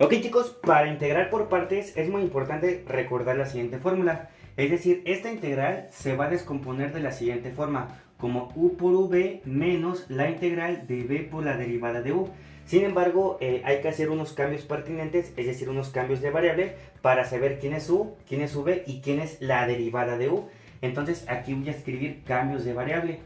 Ok chicos, para integrar por partes es muy importante recordar la siguiente fórmula. Es decir, esta integral se va a descomponer de la siguiente forma, como u por v menos la integral de v por la derivada de u. Sin embargo, hay que hacer unos cambios pertinentes, es decir, unos cambios de variable para saber quién es u, quién es v y quién es la derivada de u. Entonces aquí voy a escribir cambios de variable.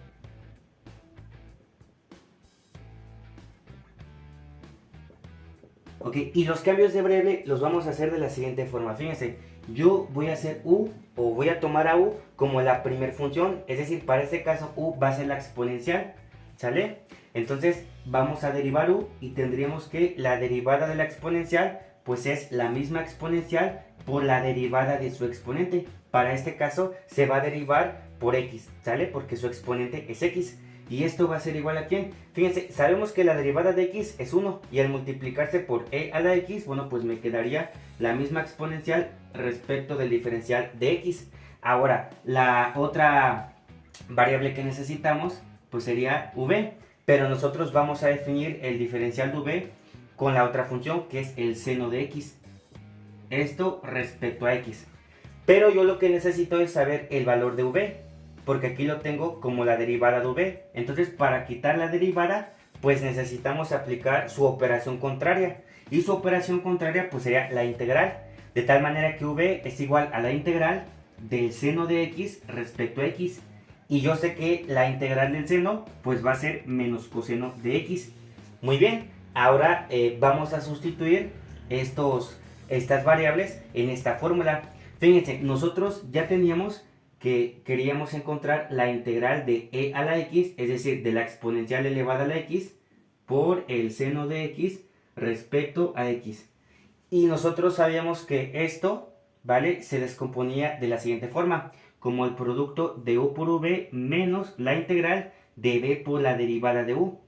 Ok, y los cambios de variable los vamos a hacer de la siguiente forma. Fíjense, yo voy a hacer u o voy a tomar a u como la primer función. Es decir, para este caso u va a ser la exponencial. ¿Sale? Entonces vamos a derivar u y tendríamos que la derivada de la exponencial pues es la misma exponencial por la derivada de su exponente. Para este caso se va a derivar por x, ¿sale? Porque su exponente es x. ¿Y esto va a ser igual a quién? Fíjense, sabemos que la derivada de x es 1 y al multiplicarse por e a la x, bueno, pues me quedaría la misma exponencial respecto del diferencial de x. Ahora, la otra variable que necesitamos pues sería v, pero nosotros vamos a definir el diferencial de v con la otra función que es el seno de x. Esto respecto a x. Pero yo lo que necesito es saber el valor de v, porque aquí lo tengo como la derivada de v. Entonces, para quitar la derivada, pues necesitamos aplicar su operación contraria. Y su operación contraria pues sería la integral. De tal manera que v es igual a la integral del seno de x respecto a x. Y yo sé que la integral del seno pues va a ser menos coseno de x. Muy bien, ahora vamos a sustituir estas variables en esta fórmula. Fíjense, nosotros ya teníamos que queríamos encontrar la integral de e a la x, es decir, de la exponencial elevada a la x, por el seno de x respecto a x. Y nosotros sabíamos que esto, ¿vale? Se descomponía de la siguiente forma, como el producto de u por v menos la integral de v por la derivada de u.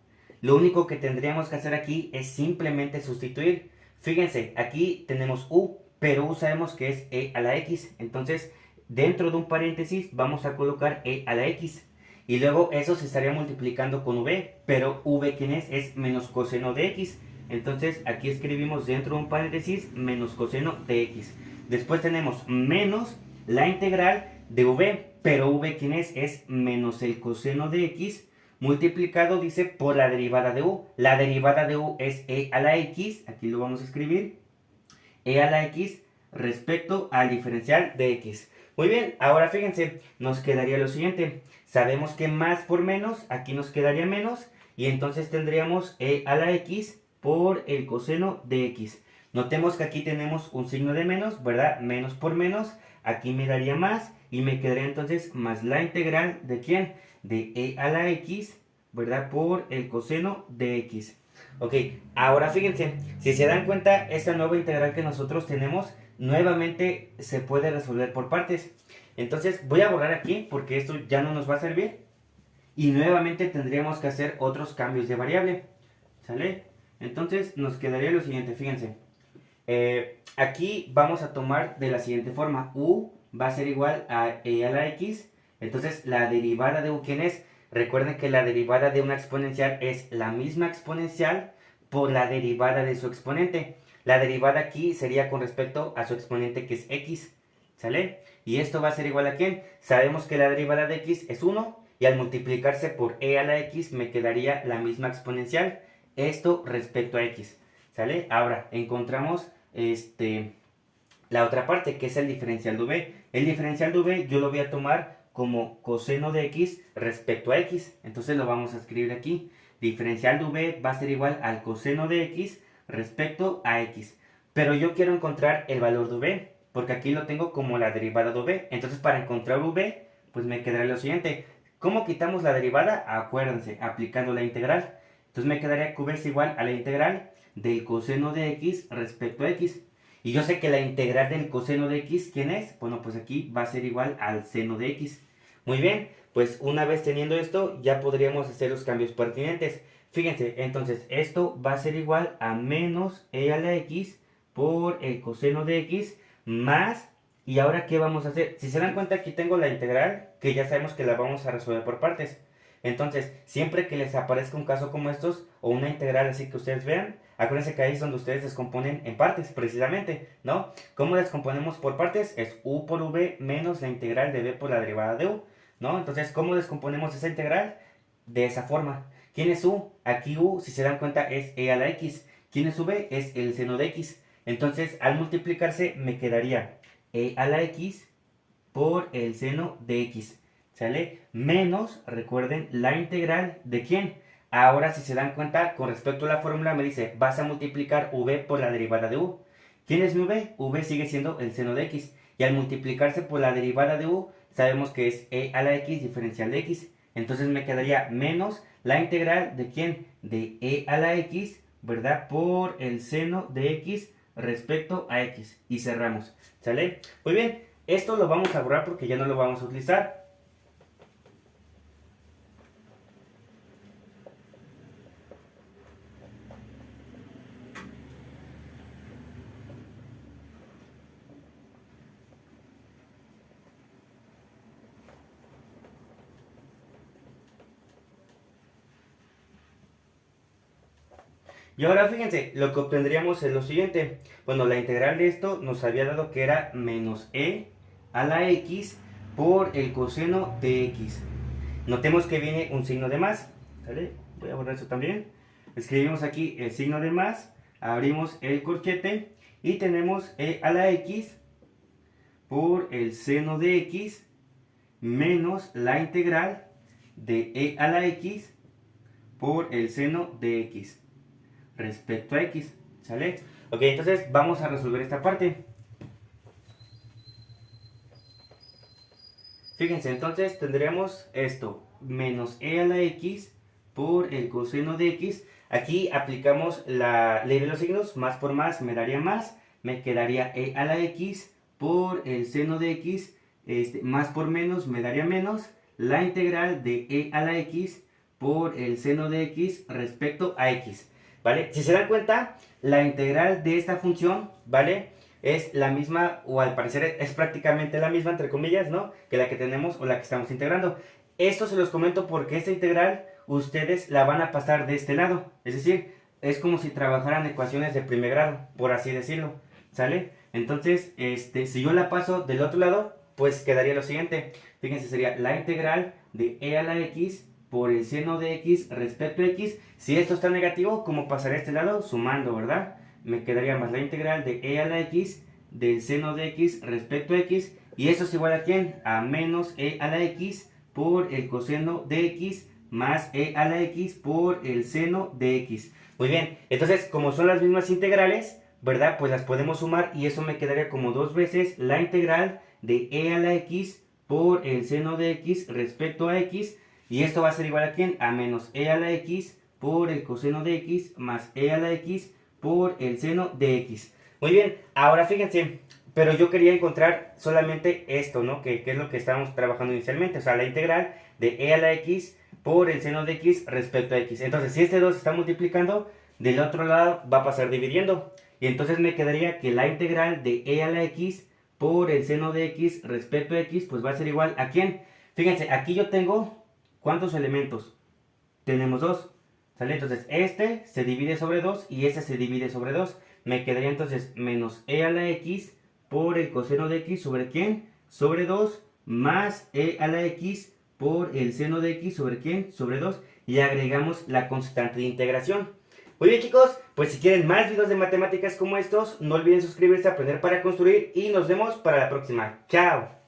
Lo único que tendríamos que hacer aquí es simplemente sustituir. Fíjense, aquí tenemos u, pero u sabemos que es e a la x. Entonces, dentro de un paréntesis vamos a colocar e a la x. Y luego eso se estaría multiplicando con v, pero v ¿quién es? Es menos coseno de x. Entonces aquí escribimos dentro de un paréntesis menos coseno de x. Después tenemos menos la integral de v, pero v ¿quién es? Es menos el coseno de x multiplicado, dice, por la derivada de u. La derivada de u es e a la x, aquí lo vamos a escribir, e a la x respecto al diferencial de x. Muy bien, ahora fíjense, nos quedaría lo siguiente. Sabemos que más por menos, aquí nos quedaría menos, y entonces tendríamos e a la x por el coseno de x. Notemos que aquí tenemos un signo de menos, ¿verdad? Menos por menos, aquí me daría más, y me quedaría entonces más la integral de ¿quién? De e a la x, ¿verdad? Por el coseno de x. Ok, ahora fíjense, si se dan cuenta, esta nueva integral que nosotros tenemos, nuevamente se puede resolver por partes. Entonces voy a borrar aquí porque esto ya no nos va a servir. Y nuevamente tendríamos que hacer otros cambios de variable. ¿Sale? Entonces nos quedaría lo siguiente, fíjense. Aquí vamos a tomar de la siguiente forma. U va a ser igual a e a la x. Entonces la derivada de u, ¿quién es? Recuerden que la derivada de una exponencial es la misma exponencial por la derivada de su exponente. La derivada aquí sería con respecto a su exponente que es x. ¿Sale? Y esto va a ser igual a ¿quién? Sabemos que la derivada de x es 1 y al multiplicarse por e a la x me quedaría la misma exponencial. Esto respecto a x. ¿Sale? Ahora encontramos la otra parte que es el diferencial de v. El diferencial de v yo lo voy a tomar como coseno de x respecto a x. Entonces lo vamos a escribir aquí. Diferencial de v va a ser igual al coseno de x respecto a x. Pero yo quiero encontrar el valor de v, porque aquí lo tengo como la derivada de v. Entonces para encontrar v, pues me quedará lo siguiente. ¿Cómo quitamos la derivada? Acuérdense, aplicando la integral. Entonces me quedaría que v es igual a la integral del coseno de x respecto a x. Y yo sé que la integral del coseno de x, ¿quién es? Bueno, pues aquí va a ser igual al seno de x. Muy bien, pues una vez teniendo esto, ya podríamos hacer los cambios pertinentes. Fíjense, entonces esto va a ser igual a menos e a la x por el coseno de x más... ¿Y ahora qué vamos a hacer? Si se dan cuenta, aquí tengo la integral, que ya sabemos que la vamos a resolver por partes. Entonces, siempre que les aparezca un caso como estos, o una integral así que ustedes vean, Acuérdense que ahí es donde ustedes descomponen en partes, precisamente, ¿no? ¿Cómo descomponemos por partes? Es u por v menos la integral de v por la derivada de u, ¿no? Entonces, ¿cómo descomponemos esa integral? De esa forma. ¿Quién es u? Aquí u, si se dan cuenta, es e a la x. ¿Quién es v? Es el seno de x. Entonces, al multiplicarse, me quedaría e a la x por el seno de x. ¿Sale? Menos, recuerden, la integral de ¿quién? Ahora, si se dan cuenta, con respecto a la fórmula, me dice, vas a multiplicar v por la derivada de u. ¿Quién es mi v? V sigue siendo el seno de x. Y al multiplicarse por la derivada de u, sabemos que es e a la x diferencial de x. Entonces me quedaría menos la integral de ¿quién? De e a la x, ¿verdad? Por el seno de x respecto a x. Y cerramos. ¿Sale? Muy bien, esto lo vamos a borrar porque ya no lo vamos a utilizar. Y ahora fíjense, lo que obtendríamos es lo siguiente. Bueno, la integral de esto nos había dado que era menos e a la x por el coseno de x. Notemos que viene un signo de más. ¿Sale? Voy a borrar eso también. Escribimos aquí el signo de más, abrimos el corchete y tenemos e a la x por el seno de x menos la integral de e a la x por el seno de x respecto a x, ¿sale? Ok, entonces vamos a resolver esta parte. Fíjense, entonces tendremos esto, menos e a la x por el coseno de x. Aquí aplicamos la ley de los signos, más por más me daría más, me quedaría e a la x por el seno de x, más por menos me daría menos, la integral de e a la x por el seno de x respecto a x. ¿Vale? Si se dan cuenta, la integral de esta función, ¿vale? Es la misma, o al parecer es prácticamente la misma, entre comillas, ¿no? Que la que tenemos o la que estamos integrando. Esto se los comento porque esta integral ustedes la van a pasar de este lado. Es decir, es como si trabajaran ecuaciones de primer grado, por así decirlo, ¿sale? Entonces, si yo la paso del otro lado, pues quedaría lo siguiente. Fíjense, sería la integral de e a la x por el seno de x respecto a x. Si esto está negativo, ¿cómo pasaré a este lado? Sumando, ¿verdad? Me quedaría más la integral de e a la x del seno de x respecto a x. ¿Y eso es igual a quién? A menos e a la x por el coseno de x más e a la x por el seno de x. Muy bien, entonces como son las mismas integrales, ¿verdad? Pues las podemos sumar y eso me quedaría como dos veces la integral de e a la x por el seno de x respecto a x. Y esto va a ser igual a ¿quién? A menos e a la x por el coseno de x más e a la x por el seno de x. Muy bien, ahora fíjense, pero yo quería encontrar solamente esto, ¿no? Que es lo que estábamos trabajando inicialmente, o sea, la integral de e a la x por el seno de x respecto a x. Entonces, si este 2 se está multiplicando, del otro lado va a pasar dividiendo. Y entonces me quedaría que la integral de e a la x por el seno de x respecto a x, pues va a ser igual a ¿quién? Fíjense, aquí yo tengo... ¿cuántos elementos? Tenemos 2, ¿sale? Entonces este se divide sobre 2 y este se divide sobre 2. Me quedaría entonces menos e a la x por el coseno de x sobre ¿quién? Sobre 2 más e a la x por el seno de x sobre ¿quién? Sobre 2. Y agregamos la constante de integración. Muy bien, chicos, pues si quieren más videos de matemáticas como estos, no olviden suscribirse a Aprender para Construir y nos vemos para la próxima. ¡Chao!